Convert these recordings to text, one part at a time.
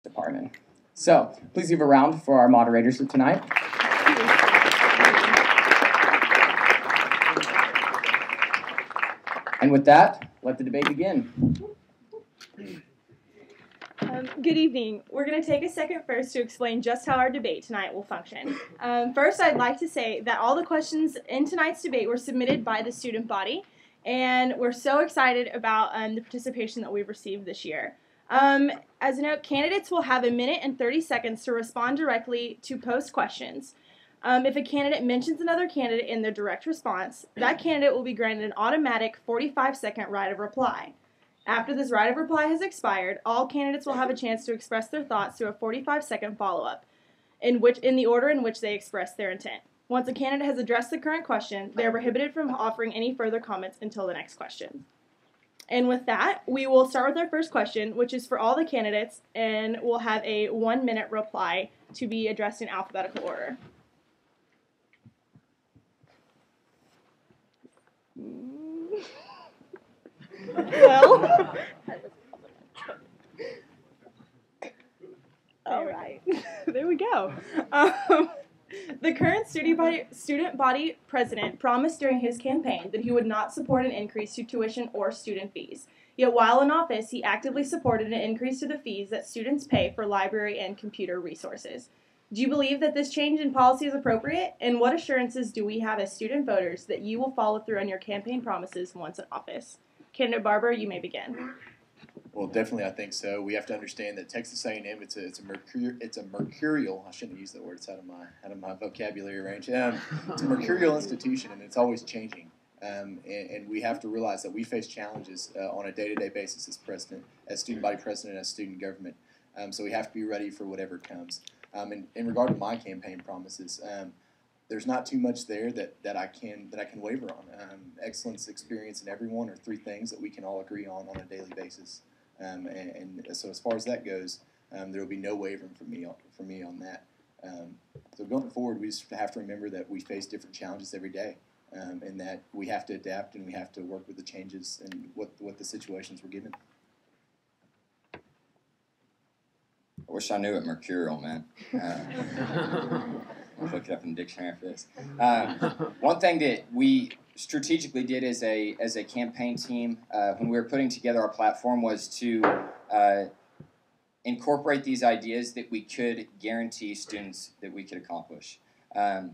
department. So please give a round for our moderators of tonight. And with that, let the debate begin. Good evening. We're going to take a second first to explain just how our debate tonight will function. First, I'd like to say that all the questions in tonight's debate were submitted by the student body, and we're so excited about the participation that we've received this year. As a note, candidates will have 1 minute and 30 seconds to respond directly to post questions. If a candidate mentions another candidate in their direct response, that candidate will be granted an automatic 45-second right of reply. After this right of reply has expired, all candidates will have a chance to express their thoughts through a 45-second follow-up, in the order in which they express their intent. Once a candidate has addressed the current question, they are prohibited from offering any further comments until the next question. And with that, we will start with our first question, which is for all the candidates, and we'll have a 1-minute reply to be addressed in alphabetical order. Well, all right, there we go. The current student body president promised during his campaign that he would not support an increase to tuition or student fees. Yet while in office, he actively supported an increase to the fees that students pay for library and computer resources. Do you believe that this change in policy is appropriate? And what assurances do we have as student voters that you will follow through on your campaign promises once in office? Candidate Barber, you may begin. Well, definitely, I think so. We have to understand that Texas A&M it's a mercurial. I shouldn't use that word. It's out of my vocabulary range. It's a mercurial institution, and it's always changing. And we have to realize that we face challenges on a day-to-day basis as student body president, as student government. So we have to be ready for whatever comes. In regard to my campaign promises, there's not too much there that I can waver on. Excellence, experience, and everyone are 3 things that we can all agree on a daily basis. And so as far as that goes, there will be no wavering for me on that. So going forward, we just have to remember that we face different challenges every day, and that we have to adapt and we have to work with the changes and what the situations we're given. I wish I knew what mercurial meant. I'll look it up in the dictionary for this. One thing that we strategically did as a campaign team when we were putting together our platform was to incorporate these ideas that we could guarantee students that we could accomplish. Our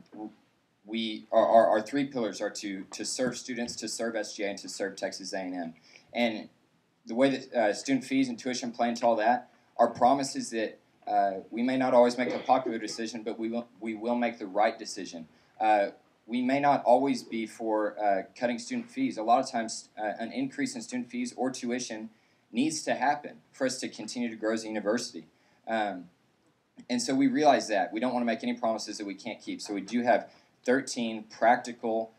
3 pillars are to serve students, to serve SGA, and to serve Texas A&M. And the way that student fees and tuition play into all that, our promise is that we may not always make the popular decision, but we will make the right decision. We may not always be for cutting student fees. A lot of times, an increase in student fees or tuition needs to happen for us to continue to grow as a university. And so we realize that. We don't want to make any promises that we can't keep. So we do have 13 practical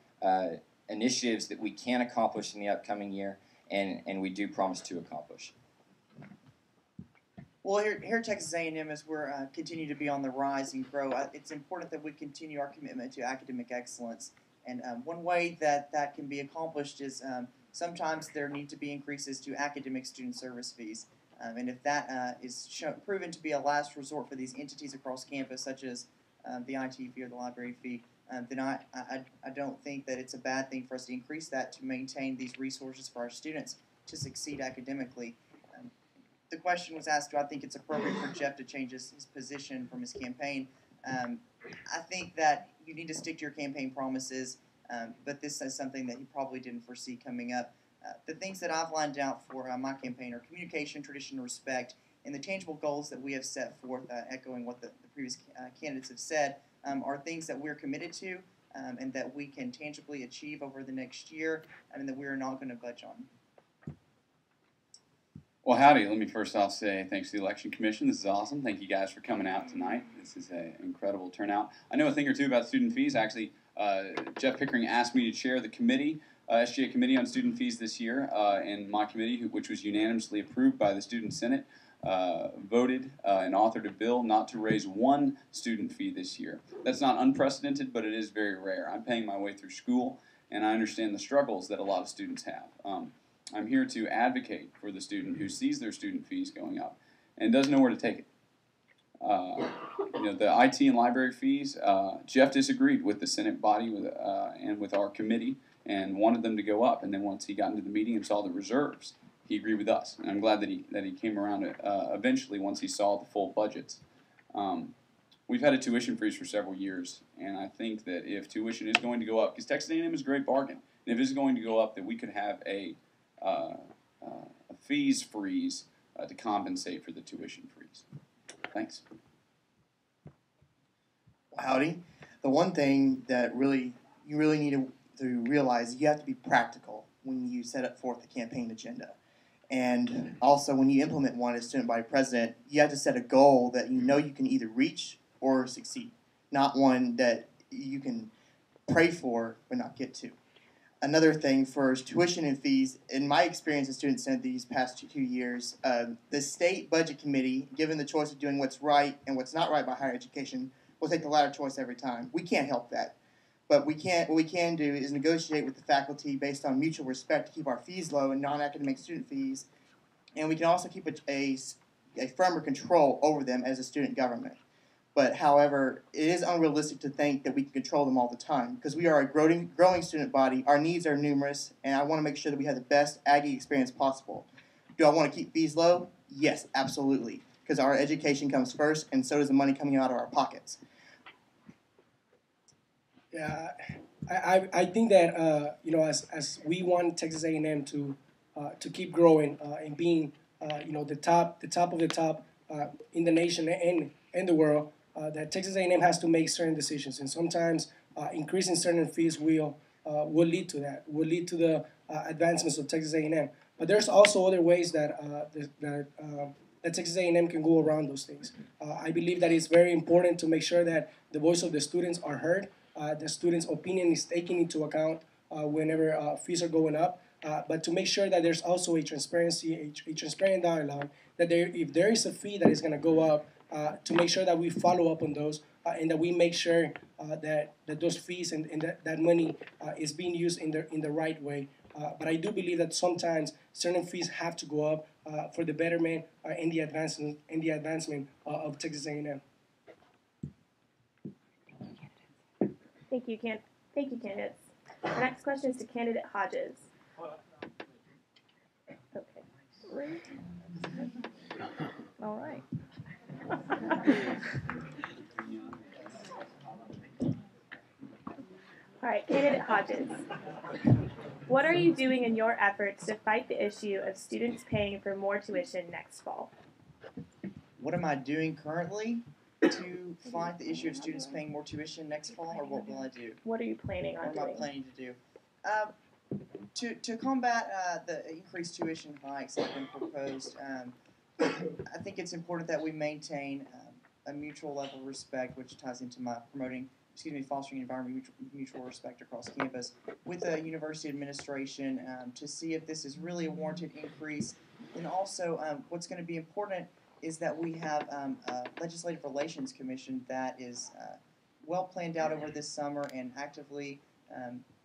initiatives that we can accomplish in the upcoming year, and we do promise to accomplish. Well, here at Texas A&M, as we're continue to be on the rise and grow, it's important that we continue our commitment to academic excellence. And one way that can be accomplished is sometimes there need to be increases to academic student service fees. And if that is proven to be a last resort for these entities across campus, such as the IT fee or the library fee, then I don't think that it's a bad thing for us to increase that to maintain these resources for our students to succeed academically. The question was asked, do I think it's appropriate for Jeff to change his position from his campaign? I think that you need to stick to your campaign promises, but this is something that he probably didn't foresee coming up. The things that I've lined out for my campaign are communication, tradition, and respect, and the tangible goals that we have set forth, echoing what the previous candidates have said, are things that we're committed to and that we can tangibly achieve over the next year, and that we're not going to budge on. Well, howdy. Let me first off say thanks to the Election Commission. This is awesome. Thank you guys for coming out tonight. This is an incredible turnout. I know a thing or two about student fees. Actually, Jeff Pickering asked me to chair the committee, SGA Committee on Student Fees this year, and my committee, which was unanimously approved by the Student Senate, voted and authored a bill not to raise 1 student fee this year. That's not unprecedented, but it is very rare. I'm paying my way through school, and I understand the struggles that a lot of students have. I'm here to advocate for the student who sees their student fees going up and doesn't know where to take it. The IT and library fees, Jeff disagreed with the Senate body and with our committee and wanted them to go up. And then once he got into the meeting and saw the reserves, he agreed with us. And I'm glad that he came around eventually once he saw the full budgets. We've had a tuition freeze for several years, and I think that if tuition is going to go up, because Texas A&M is a great bargain, and if it's going to go up, that we could have a fees freeze to compensate for the tuition freeze. Thanks. Howdy. The one thing that you really need to realize, you have to be practical when you set up forth the campaign agenda. And also when you implement one as student body president, you have to set a goal that you know you can either reach or succeed, not one that you can pray for but not get to. Another thing for tuition and fees, in my experience as student senate these past 2 years, the state budget committee, given the choice of doing what's right and what's not right by higher education, will take the latter choice every time. We can't help that. But what we can do is negotiate with the faculty based on mutual respect to keep our fees low and non-academic student fees. And we can also keep a firmer control over them as a student government. But however, it is unrealistic to think that we can control them all the time because we are a growing student body. Our needs are numerous, and I want to make sure that we have the best Aggie experience possible. Do I want to keep fees low? Yes, absolutely, because our education comes first, and so does the money coming out of our pockets. Yeah, I think that as we want Texas A&M to keep growing and being the top of the top in the nation and in the world, that Texas A&M has to make certain decisions, and sometimes increasing certain fees will lead to that, will lead to the advancements of Texas A&M. But there's also other ways that Texas A&M can go around those things. I believe that it's very important to make sure that the voice of the students are heard. The students' opinion is taken into account whenever fees are going up, but to make sure that there's also a transparency, a transparent dialogue, that if there is a fee that is going to go up, to make sure that we follow up on those and that we make sure that those fees and that money is being used in the right way. But I do believe that sometimes certain fees have to go up for the betterment and the advancement of Texas A&M. Thank you, candidates. Our next question is to candidate Hodges. Okay. All right. All right, candidate Hodges. What are you doing in your efforts to fight the issue of students paying for more tuition next fall? What am I doing currently to fight the issue of students paying more tuition next fall, or what will I do? What are you planning on doing? What am I planning to do? To combat the increased tuition hikes that have been proposed, I think it's important that we maintain a mutual level of respect, which ties into my fostering environment mutual respect across campus with the university administration to see if this is really a warranted increase. And also, what's going to be important is that we have a Legislative Relations Commission that is well planned out over this summer and actively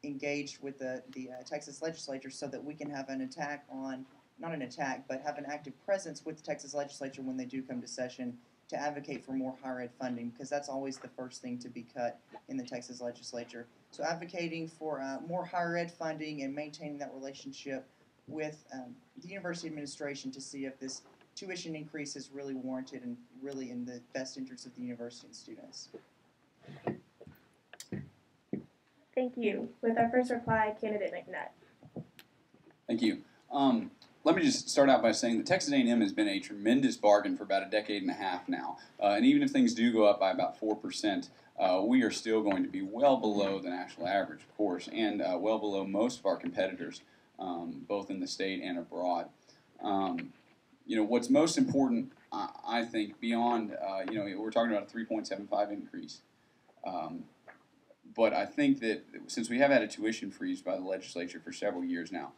engaged with the Texas legislature so that we can have not an attack, but have an active presence with the Texas legislature when they do come to session to advocate for more higher ed funding, because that's always the first thing to be cut in the Texas legislature. So advocating for more higher ed funding and maintaining that relationship with the university administration to see if this tuition increase is really warranted and really in the best interest of the university and students. Thank you. With our first reply, candidate McNutt. Thank you. Let me just start out by saying that Texas A&M has been a tremendous bargain for about a decade and a half now. And even if things do go up by about 4%, we are still going to be well below the national average, of course, and well below most of our competitors, both in the state and abroad. What's most important, I think, beyond, we're talking about a 3.75 increase. But I think that since we have had a tuition freeze by the legislature for several years now,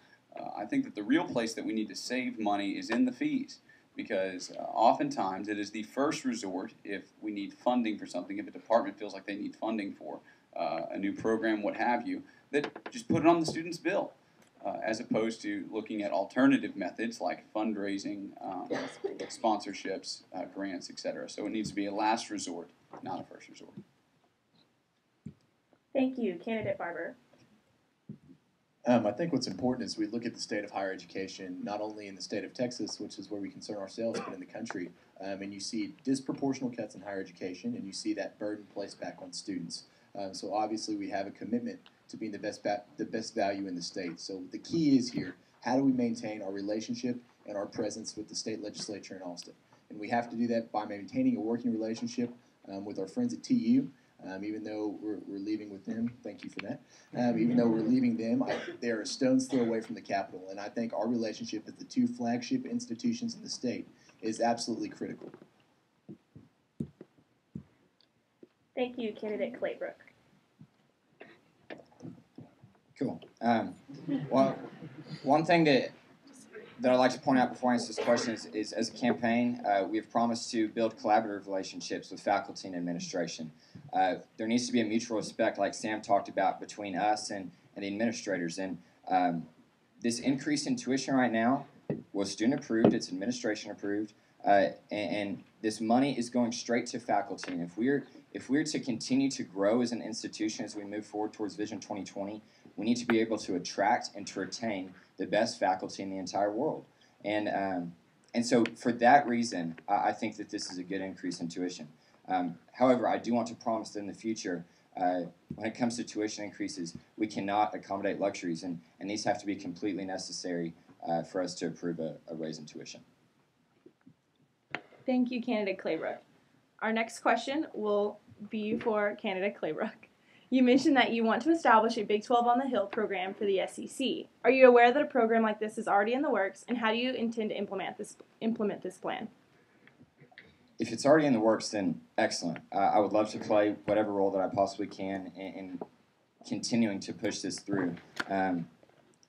I think that the real place that we need to save money is in the fees, because oftentimes it is the first resort if we need funding for something, if a department feels like they need funding for a new program, what have you, that just put it on the student's bill. as opposed to looking at alternative methods like fundraising, sponsorships, grants, etc. So it needs to be a last resort, not a first resort. Thank you. Candidate Barber. I think what's important is we look at the state of higher education, not only in the state of Texas, which is where we concern ourselves, but in the country. And you see disproportional cuts in higher education, and you see that burden placed back on students. So obviously we have a commitment to being the best value in the state. So the key is here, how do we maintain our relationship and our presence with the state legislature in Austin? And we have to do that by maintaining a working relationship with our friends at TU. Even though we're leaving with them, thank you for that. Even though we're leaving them, they are a stone's throw away from the Capitol. And I think our relationship with the two flagship institutions in the state is absolutely critical. Thank you, Candidate Claybrook. Cool. Well, one thing that I'd like to point out before I answer this question is as a campaign, we have promised to build collaborative relationships with faculty and administration. There needs to be a mutual respect, like Sam talked about, between us and the administrators. And this increase in tuition right now was student approved, it's administration approved, and this money is going straight to faculty. And if we're to continue to grow as an institution as we move forward towards Vision 2020, we need to be able to attract and to retain the best faculty in the entire world. And so for that reason, I think that this is a good increase in tuition. However, I do want to promise that in the future, when it comes to tuition increases, we cannot accommodate luxuries, and these have to be completely necessary for us to approve a raise in tuition. Thank you, Candidate Claybrook. Our next question will be for Candidate Claybrook. You mentioned that you want to establish a Big 12 on the Hill program for the SEC. Are you aware that a program like this is already in the works, and how do you intend to implement this plan? If it's already in the works, then excellent. I would love to play whatever role that I possibly can in continuing to push this through.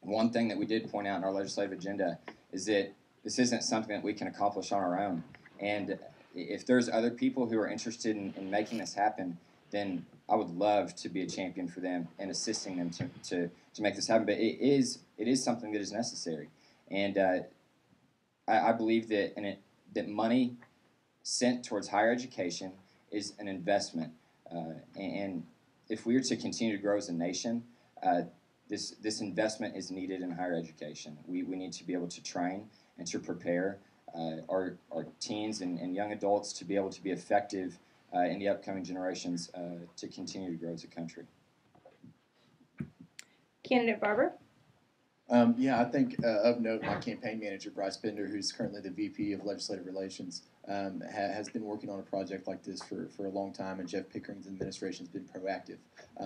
One thing that we did point out in our legislative agenda is that this isn't something that we can accomplish on our own. And if there's other people who are interested in making this happen, then I would love to be a champion for them and assisting them to make this happen. But it is something that is necessary. And I believe that money sent towards higher education is an investment. And if we are to continue to grow as a nation, this investment is needed in higher education. We need to be able to train and to prepare our teens and young adults to be able to be effective in the upcoming generations to continue to grow as a country. Candidate Barber? Yeah, I think of note, my campaign manager, Bryce Bender, who's currently the VP of Legislative Relations, has been working on a project like this for a long time, and Jeff Pickering's administration has been proactive.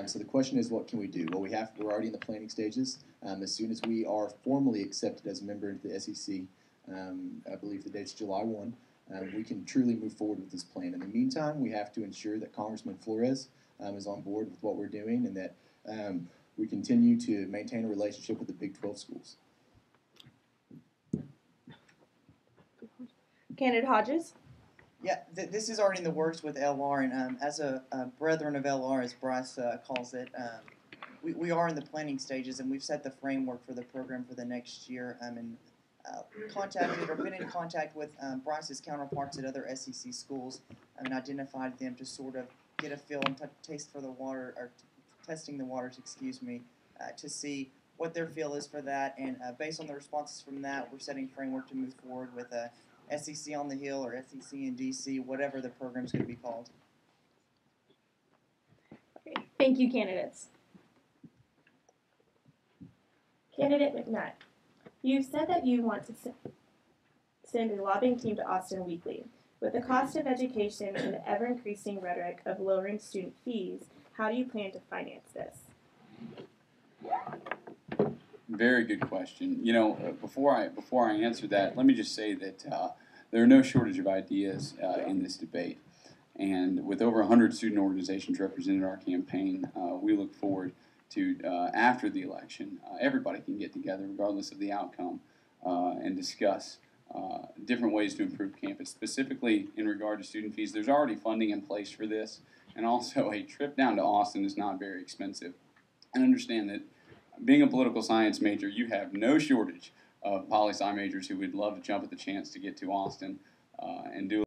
So the question is, what can we do? Well, we're already in the planning stages. As soon as we are formally accepted as a member into the SEC, I believe the date's July 1, we can truly move forward with this plan. In the meantime, we have to ensure that Congressman Flores is on board with what we're doing, and that we continue to maintain a relationship with the Big 12 schools. Candidate Hodges? Yeah, this is already in the works with LR, and as a brethren of LR, as Bryce calls it, we are in the planning stages, and we've set the framework for the program for the next year, and contacted or been in contact with Bryce's counterparts at other SEC schools, and identified them to sort of get a feel and taste for the water, or testing the waters, to see what their feel is for that, and based on the responses from that, we're setting framework to move forward with SEC on the Hill or SEC in DC, whatever the program's going to be called. Okay. Thank you, candidates. Candidate McNutt, you've said that you want to send a lobbying team to Austin weekly. With the cost of education and the ever-increasing rhetoric of lowering student fees, how do you plan to finance this? Very good question. You know, before I answer that, let me just say that there are no shortage of ideas in this debate. And with over 100 student organizations represented in our campaign, we look forward to, after the election, everybody can get together, regardless of the outcome, and discuss different ways to improve campus. Specifically in regard to student fees, there's already funding in place for this, and also a trip down to Austin is not very expensive. And understand that being a political science major, you have no shortage of poli-sci majors who would love to jump at the chance to get to Austin and do